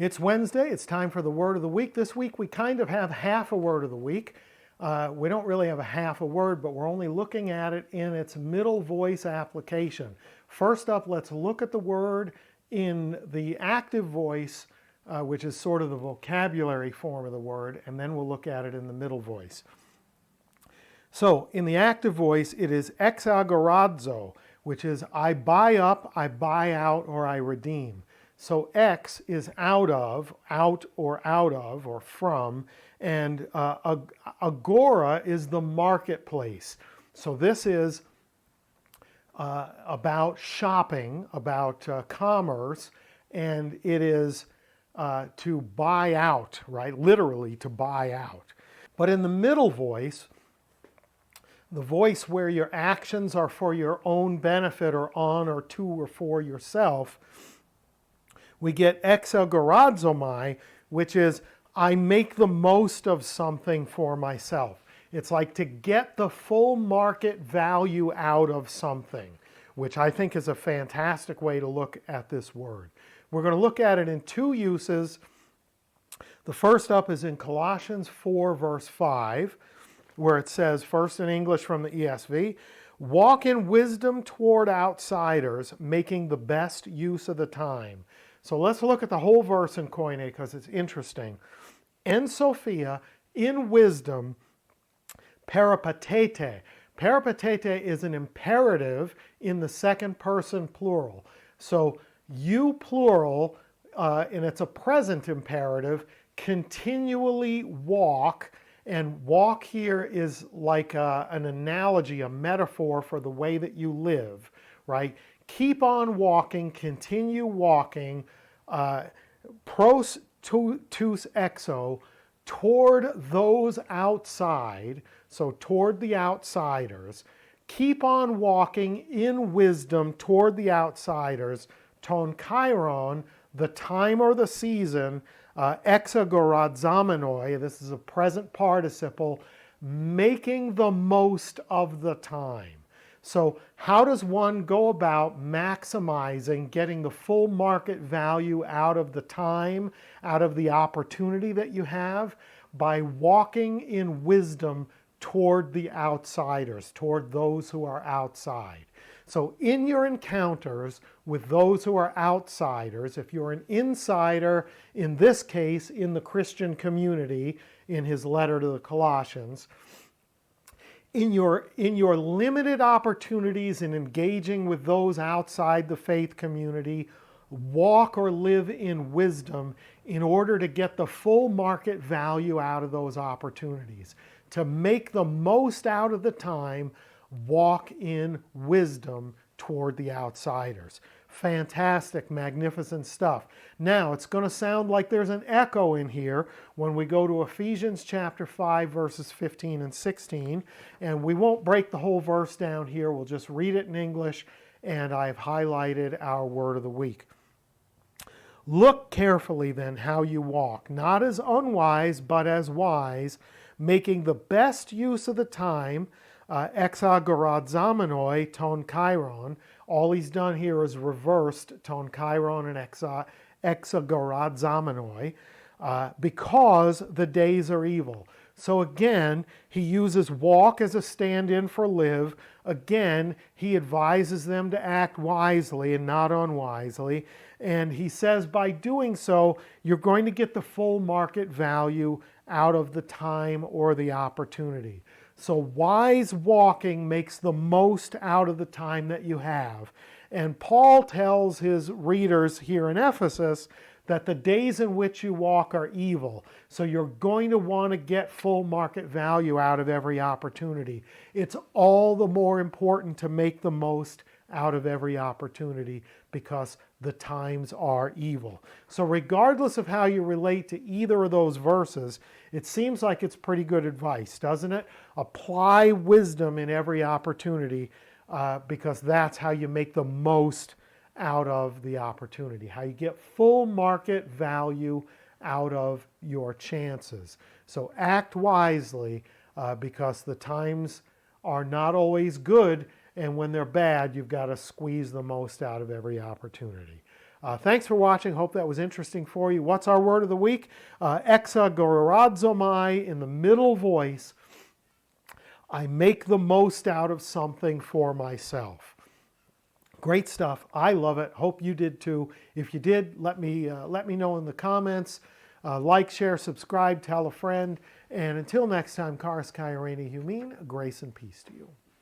It's Wednesday. It's time for the Word of the Week. This week we kind of have half a Word of the Week. We don't really have a half a word, but we're only looking at it in its middle voice application. First up, let's look at the word in the active voice, which is sort of the vocabulary form of the word, and then we'll look at it in the middle voice. So in the active voice, it is exagorazo, which is I buy up, I buy out, or I redeem. So ex is out or from, and agora is the marketplace. So this is about shopping, about commerce, and it is to buy out, right? Literally to buy out. But in the middle voice, the voice where your actions are for your own benefit or on or to or for yourself, we get exagorazomai, which is I make the most of something for myself. It's like to get the full market value out of something, which I think is a fantastic way to look at this word. We're going to look at it in two uses. The first up is in Colossians 4, verse 5, where it says, first in English from the ESV, walk in wisdom toward outsiders, making the best use of the time. So let's look at the whole verse in Koine because it's interesting. En Sophia, in wisdom, peripatete. Peripatete is an imperative in the second person plural. So you plural, and it's a present imperative, continually walk. And walk here is like an analogy, a metaphor for the way that you live, right? Keep on walking, continue walking, pros tus exo, toward those outside, so toward the outsiders. Keep on walking in wisdom toward the outsiders, ton chiron, the time or the season, exagorazamenoi, this is a present participle, making the most of the time. So how does one go about maximizing getting the full market value out of the time, out of the opportunity that you have? By walking in wisdom toward the outsiders, toward those who are outside. So in your encounters with those who are outsiders, if you're an insider, in this case, in the Christian community, in his letter to the Colossians, in your limited opportunities in engaging with those outside the faith community, walk or live in wisdom in order to get the full market value out of those opportunities. To make the most out of the time, walk in wisdom toward the outsiders. Fantastic, magnificent stuff. Now, it's going to sound like there's an echo in here when we go to Ephesians chapter 5, verses 15 and 16. And we won't break the whole verse down here. We'll just read it in English, and I've highlighted our word of the week. Look carefully then how you walk, not as unwise, but as wise, making the best use of the time, exagorazamenoi, ton chiron. All he's done here is reversed ton chiron and exagorazamenoi, because the days are evil. So again, he uses walk as a stand-in for live. Again, he advises them to act wisely and not unwisely. And he says by doing so, you're going to get the full market value out of the time or the opportunity. So wise walking makes the most out of the time that you have. And Paul tells his readers here in Ephesus that the days in which you walk are evil. So you're going to want to get full market value out of every opportunity. It's all the more important to make the most out of every opportunity because the times are evil. So regardless of how you relate to either of those verses, it seems like it's pretty good advice, doesn't it? Apply wisdom in every opportunity because that's how you make the most out of the opportunity, how you get full market value out of your chances. So act wisely because the times are not always good, and when they're bad, you've got to squeeze the most out of every opportunity. Thanks for watching. Hope that was interesting for you. What's our word of the week? Exagorazomai, in the middle voice. I make the most out of something for myself. Great stuff. I love it. Hope you did too. If you did, let me know in the comments. Like, share, subscribe, tell a friend. And until next time, Karas Kairene Humin, grace and peace to you.